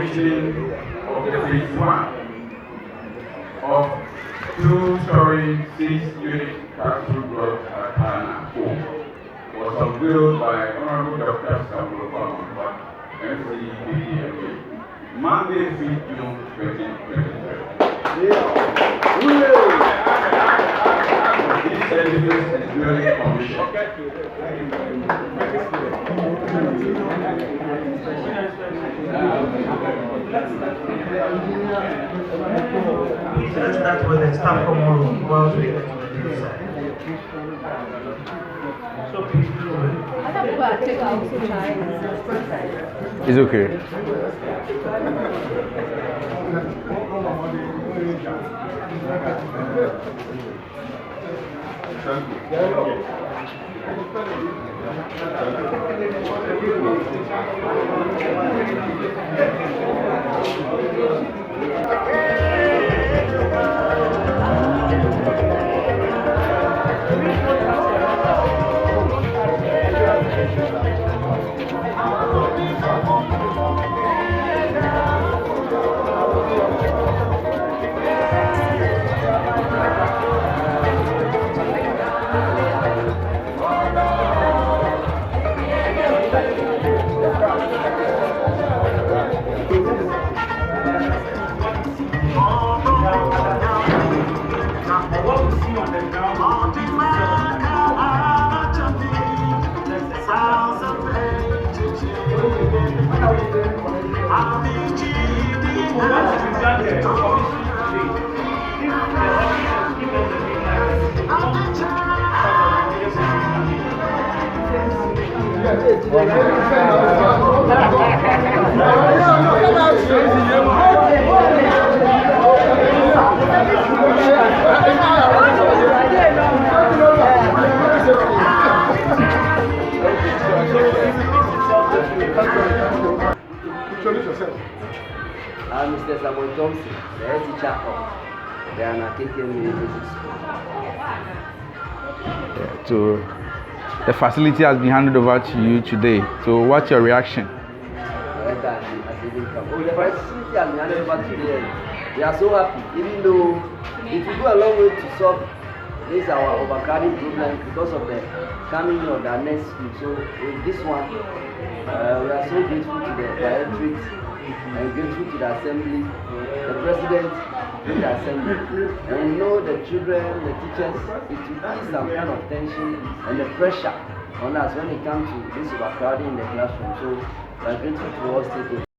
commissioning of the phase 1 of 2-story 6-unit classroom block at Haanaa was unveiled by Honorable Dr. Samuel Kpone, MCBDMA, Monday, 5th June 2023. This edifice is duly commissioned. Let's start with the staff common room while we get to the inside. It's okay. I'm Mr. Samuel Thompson, the head teacher of the Haanaa KKMA Basic School. So the facility has been handed over to you today. So what's your reaction? The facility has been handed over today. We are so happy, even though it will go a long way to solve this our overcrowding problem because of the coming of the next school. So with this one, we are so grateful to the directorate and grateful to the assembly, the president in the assembly. And we know the children, the teachers, it will ease some kind of tension and the pressure on us when it comes to this overcrowding in the classroom. So we are grateful to all stakeholders.